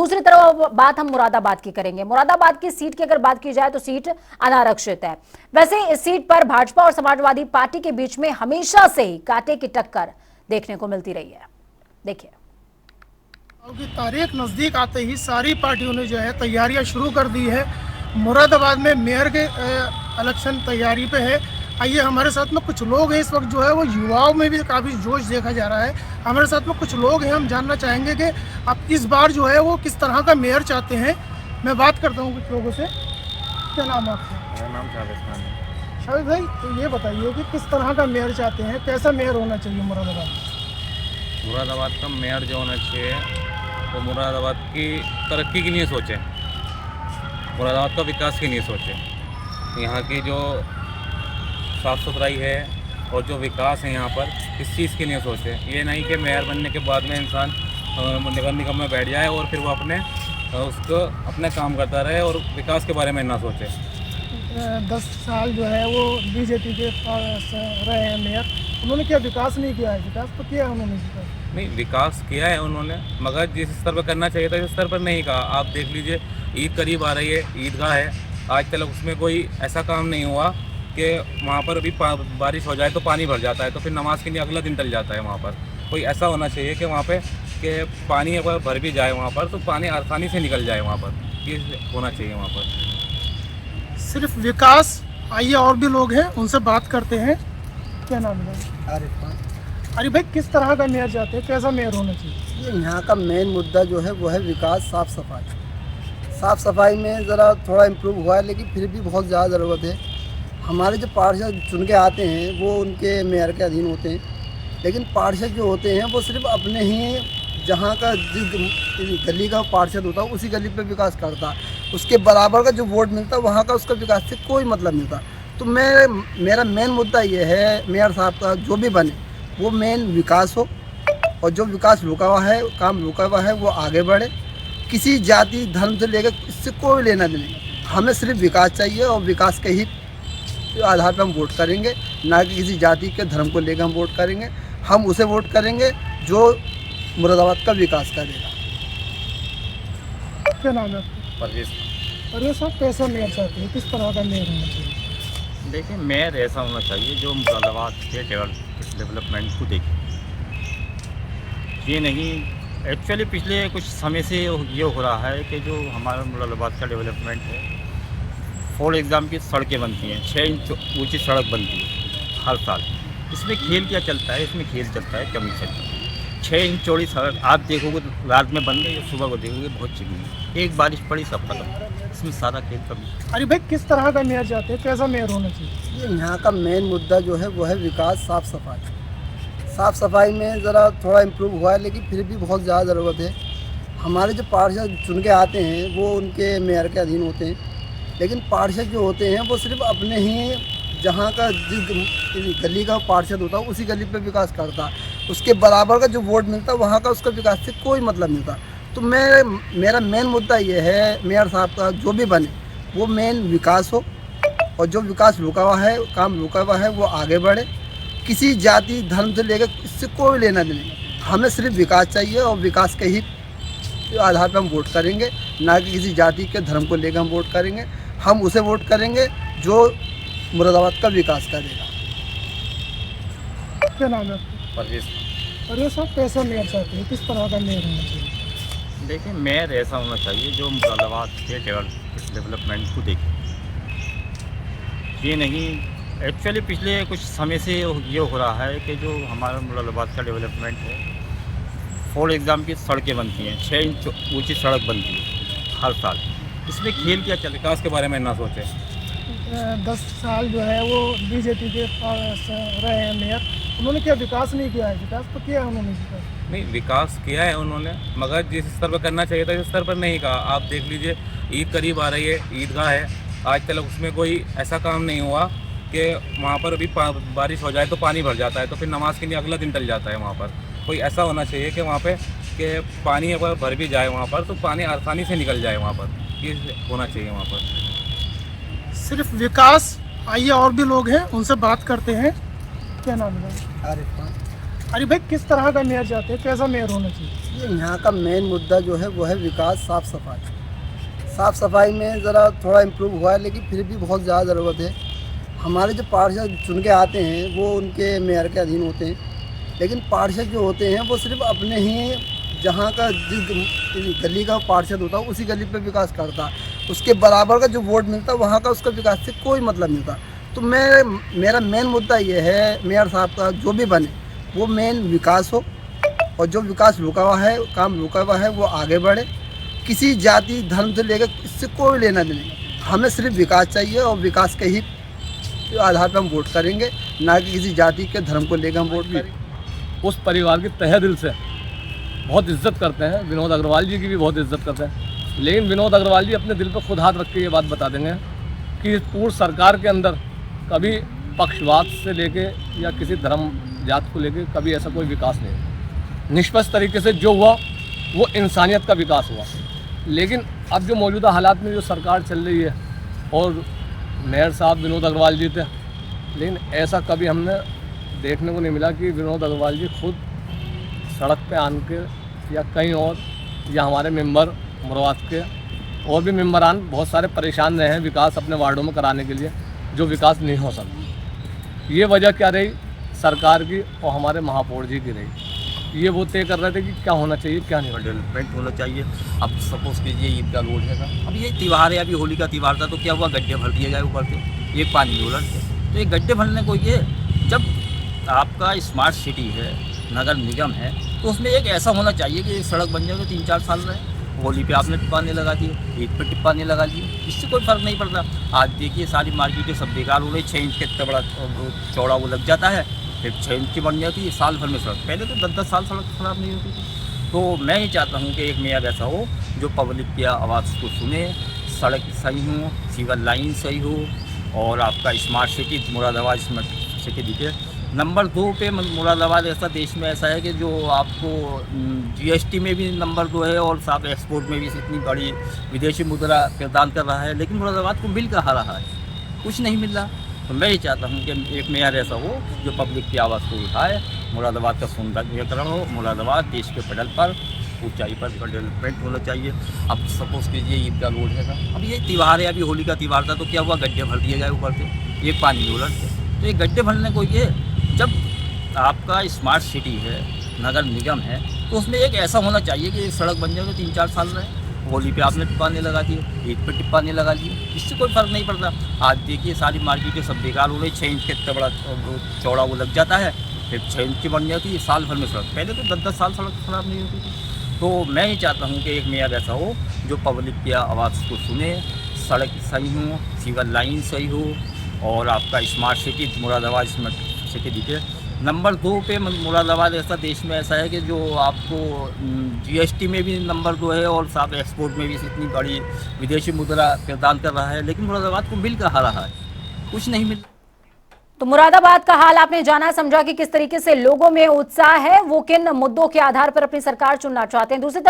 दूसरी तरफ बात हम मुरादाबाद की करेंगे। मुरादाबाद की सीट की अगर बात की जाए तो सीट अनारक्षित है। वैसे इस सीट पर भाजपा और समाजवादी पार्टी के बीच में हमेशा से ही कांटे की टक्कर देखने को मिलती रही है। देखिए, की तारीख नज़दीक आते ही सारी पार्टियों ने जो है तैयारियां शुरू कर दी है। मुरादाबाद में मेयर के इलेक्शन तैयारी पे है। आइए, हमारे साथ में कुछ लोग हैं इस वक्त जो है वो युवाओं में भी काफ़ी जोश देखा जा रहा है। हमारे साथ में कुछ लोग हैं, हम जानना चाहेंगे कि अब इस बार जो है वो किस तरह का मेयर चाहते हैं। मैं बात करता हूँ कुछ लोगों से। क्या नाम है आपका? मेरा नाम शाहिद खान है। शाहिद भाई, तो ये बताइए कि किस तरह का मेयर चाहते हैं, कैसा मेयर होना चाहिए मुरादाबाद में? मुरादाबाद का मेयर जो होना चाहिए वो मुरादाबाद की तरक्की के लिए सोचे, मुरादाबाद का विकास के लिए सोचे। यहाँ की जो साफ़ सुथराई है और जो विकास है यहाँ पर, इस चीज़ के लिए सोचे। ये नहीं कि मेयर बनने के बाद में इंसान नगर निगम में बैठ जाए और फिर वो अपने काम करता रहे और विकास के बारे में ना सोचे। 10 साल जो है वो बीजेपी के पास रहे हैं मेयर, उन्होंने क्या विकास नहीं किया है? विकास तो किया है उन्होंने। नहीं, विकास किया है उन्होंने, मगर जिस स्तर पर करना चाहिए था उस स्तर पर नहीं कहा। आप देख लीजिए, ईद करीब आ रही है, ईदगाह है, आज तक उसमें कोई ऐसा काम नहीं हुआ कि वहाँ पर अभी बारिश हो जाए तो पानी भर जाता है तो फिर नमाज के लिए अगला दिन टल जाता है। वहाँ पर कोई ऐसा होना चाहिए कि वहाँ पे कि पानी अगर भर भी जाए वहाँ पर तो पानी आसानी से निकल जाए। वहाँ पर ये होना चाहिए। वहाँ पर सिर्फ विकास। आइए, और भी लोग हैं, उनसे बात करते हैं। क्या नाम है? आरिफ खान। अरे भाई, किस तरह का मेयर चाहते हैं, कैसा मेयर होना चाहिए? ये यहाँ का मेन मुद्दा जो है वो है विकास, साफ़ सफाई। साफ़ सफाई में ज़रा थोड़ा इम्प्रूव हुआ है, लेकिन फिर भी बहुत ज़्यादा ज़रूरत है। हमारे जो पार्षद चुन के आते हैं वो उनके मेयर के अधीन होते हैं, लेकिन पार्षद जो होते हैं वो सिर्फ अपने ही जहाँ का जिस गली का पार्षद होता है उसी गली पे विकास करता, उसके बराबर का जो वोट मिलता है वहाँ का उसका विकास से कोई मतलब नहीं था। तो मेरा मेन मुद्दा ये है, मेयर साहब का जो भी बने वो मेन विकास हो, और जो विकास रुका हुआ है, काम रुका हुआ है, वो आगे बढ़े। किसी जाति धर्म से लेकर इससे कोई लेना नहीं, हमें सिर्फ विकास चाहिए और विकास के ही आधार पर हम वोट करेंगे, ना कि किसी जाति के धर्म को लेकर हम वोट करेंगे। हम उसे वोट करेंगे जो मुरादाबाद का विकास करेगा। क्या नाम है? परवेज। अरे साहब, कैसा मेयर चाहते हैं, किस तरह का मेयर होना चाहिए? देखिए, मेयर ऐसा होना चाहिए जो मुरादाबाद के डेवलपमेंट को देखे। ये नहीं, एक्चुअली पिछले कुछ समय से ये हो रहा है कि जो हमारा मुरादाबाद का डेवलपमेंट है, फॉर एग्ज़ाम की सड़कें बनती हैं, 6 इंच ऊँची सड़क बनती है हर साल। इसमें खेल क्या चलता है? इसमें खेल चलता है कमीशन। 6 इंच चौड़ी सड़क आप देखोगे तो रात में बन गई, या सुबह को देखोगे बहुत चिकनी, एक बारिश पड़ी सब खत्म। इसमें सारा खेल कमी। अरे भाई, किस तरह का मेयर चाहते हैं, कैसा मेयर होना चाहिए? ये यहाँ का मेन मुद्दा जो है वो है विकास, साफ़ सफाई। साफ़ सफाई में ज़रा थोड़ा इम्प्रूव हुआ है, लेकिन फिर भी बहुत ज़्यादा ज़रूरत है। हमारे जो पार्षद चुन के आते हैं वो उनके मेयर के अधीन होते हैं, लेकिन पार्षद जो होते हैं वो सिर्फ अपने ही जहाँ का जिस गली का पार्षद होता है उसी गली पे विकास करता, उसके बराबर का जो वोट मिलता है वहाँ का उसका विकास से कोई मतलब नहीं था। तो मेरा मेन मुद्दा ये है, मेयर साहब का जो भी बने वो मेन विकास हो, और जो विकास रुका हुआ है, काम रुका हुआ है, वो आगे बढ़े। किसी जाति धर्म से लेकर इससे कोई लेना नहीं, हमें सिर्फ विकास चाहिए और विकास के ही आधार पर हम वोट करेंगे, ना कि किसी जाति के धर्म को लेकर हम वोट करेंगे। हम उसे वोट करेंगे जो मुरादाबाद का विकास करेगा। क्या नाम है? परवेज। अरे साहब, कैसा मेयर चाहते हैं, किस तरह का मेयर होना चाहिए? देखिए, मेयर ऐसा होना चाहिए जो मुरादाबाद के डेवलपमेंट को देखे। ये नहीं, एक्चुअली पिछले कुछ समय से ये हो रहा है कि जो हमारा मुरादाबाद का डेवलपमेंट है, फॉर एग्ज़ाम की सड़कें बनती हैं, 6 इंच ऊँची सड़क बनती है हर साल। इसमें खेल क्या चल विकास के बारे में ना सोचे। 10 साल जो है वो बीजेपी के पास रहे हैं मेयर, उन्होंने क्या विकास नहीं किया है? विकास तो किया है उन्होंने। नहीं, विकास किया है उन्होंने, मगर जिस स्तर पर करना चाहिए था उस स्तर पर नहीं कहा। आप देख लीजिए, ईद करीब आ रही है, ईदगाह है, आज तक उसमें कोई ऐसा काम नहीं हुआ कि वहाँ पर अभी बारिश हो जाए तो पानी भर जाता है तो फिर नमाज के लिए अगला दिन टल जाता है। वहाँ पर कोई ऐसा होना चाहिए कि वहाँ पे कि पानी अगर भर भी जाए वहाँ पर तो पानी आसानी से निकल जाए। वहाँ पर ये होना चाहिए। वहाँ पर सिर्फ विकास। आइए, और भी लोग हैं, उनसे बात करते हैं। क्या नाम है? आरिफ खान। अरे भाई, किस तरह का मेयर चाहते हैं, कैसा मेयर होना चाहिए? ये यहाँ का मेन मुद्दा जो है वो है विकास, साफ़ सफाई। साफ़ सफाई में ज़रा थोड़ा इम्प्रूव हुआ है, लेकिन फिर भी बहुत ज़्यादा ज़रूरत है। हमारे जो पार्षद चुन के आते हैं वो उनके मेयर के अधीन होते हैं, लेकिन पार्षद जो होते हैं वो सिर्फ अपने ही जहाँ का जिस गली का पार्षद होता है उसी गली पे विकास करता, उसके बराबर का जो वोट मिलता है वहाँ का उसका विकास से कोई मतलब नहीं था। तो मेरा मेन मुद्दा ये है, मेयर साहब का जो भी बने वो मेन विकास हो, और जो विकास रुका हुआ है, काम रुका हुआ है, वो आगे बढ़े। किसी जाति धर्म से लेकर इससे कोई लेना देना नहीं, हमें सिर्फ विकास चाहिए और विकास के ही आधार पर हम वोट करेंगे, ना कि किसी जाति के धर्म को लेकर हम वोट करेंगे। उस परिवार की तहे दिल से बहुत इज्जत करते हैं, विनोद अग्रवाल जी की भी बहुत इज्जत करते हैं, लेकिन विनोद अग्रवाल जी अपने दिल पर खुद हाथ रख के ये बात बता देंगे कि पूर्व सरकार के अंदर कभी पक्षवाद से लेके या किसी धर्म जात को लेके कभी ऐसा कोई विकास नहीं हुआ। निष्पक्ष तरीके से जो हुआ वो इंसानियत का विकास हुआ। लेकिन अब जो मौजूदा हालात में जो सरकार चल रही है, और मेयर साहब विनोद अग्रवाल जी थे, लेकिन ऐसा कभी हमने देखने को नहीं मिला कि विनोद अग्रवाल जी खुद सड़क पे आन के या कहीं और, या हमारे मेंबर मुराद के और भी मेंबरान बहुत सारे परेशान रहे हैं विकास अपने वार्डों में कराने के लिए, जो विकास नहीं हो सका। ये वजह क्या रही सरकार की और हमारे महापौर जी की रही। ये वो तय कर रहे थे कि क्या होना चाहिए क्या नहीं। डेवलपमेंट होना चाहिए। अब सपोज कीजिए ईद का रोड है ना, अब ये त्यौहार है, अभी होली का त्यौहार था तो क्या हुआ, गड्ढे भर दिए गए ऊपर से, एक पानी में उलट के। तो ये गड्ढे भरने को, ये जब आपका स्मार्ट सिटी है, नगर निगम है, तो उसमें एक ऐसा होना चाहिए कि सड़क बन जाए तो 3-4 साल रहे। होली पे आपने टिप्पाने लगा दिए, ईद पे टिप्पाने लगा दिए, इससे कोई फ़र्क नहीं पड़ता। आज देखिए सारी मार्केटें सब बेकार हो रही, 6 इंच के इतना बड़ा चौड़ा वो लग जाता है, फिर 6 इंच की बन जाती है, साल भर में सड़क। पहले तो 10-10 साल सड़क ख़राब नहीं होती थी। तो मैं ये चाहता हूँ कि एक मेयर ऐसा हो जो पब्लिक की आवाज़ को सुने, सड़क सही हो, सीवर लाइन सही हो, और आपका smart city Moradabad smart city दिखे। नंबर 2 पे मुरादाबाद ऐसा देश में ऐसा है कि जो आपको GST में भी नंबर 2 है, और साथ एक्सपोर्ट में भी इतनी बड़ी विदेशी मुद्रा प्रदान कर रहा है, लेकिन मुरादाबाद को मिल कहाँ रहा है, कुछ नहीं मिल रहा। तो मैं ये चाहता हूँ कि एक मेयर ऐसा हो जो पब्लिक की आवाज़ को उठाए, मुरादाबाद का सौंदर्यीकरण हो, मुरादाबाद देश के पटल पर ऊंचाई पर डेवलपमेंट होना चाहिए। अब सपोज कीजिए ईद का रोड है ना, अब ये त्यौहार है, अभी होली का त्यौहार था तो क्या हुआ, गड्ढे भर दिए गए ऊपर से, एक पानी में उलट के। तो ये गड्ढे भरने को, ये जब आपका स्मार्ट सिटी है, नगर निगम है, तो उसमें एक ऐसा होना चाहिए कि सड़क बन जाए तो 3-4 साल रहे। होली पे आपने टिप्पाने लगा दिए, ईद पे टिप्पाने लगा दिए, इससे कोई फ़र्क नहीं पड़ता। आज देखिए सारी मार्केटें सब बेकार हो रही, 6 इंच के इतना बड़ा चौड़ा वो लग जाता है, फिर 6 इंच की बन जाती है, साल भर में सड़क। पहले तो 10-10 साल सड़क ख़राब नहीं होती थी। तो मैं ये चाहता हूँ कि एक मेयर ऐसा हो जो पब्लिक की आवाज़ को सुने, सड़क सही हो, सीवर लाइन सही हो, और आपका smart city Moradabad smart city दिखे। नंबर 2 पे मुरादाबाद ऐसा देश में ऐसा है कि जो आपको GST में भी नंबर 2 है, और साथ एक्सपोर्ट में भी इतनी बड़ी विदेशी मुद्रा प्रदान कर रहा है, लेकिन मुरादाबाद को मिल कहाँ रहा है, कुछ नहीं मिल। तो मुरादाबाद का हाल आपने जाना, समझा कि किस तरीके से लोगों में उत्साह है, वो किन मुद्दों के आधार पर अपनी सरकार चुनना चाहते हैं। दूसरी तरफ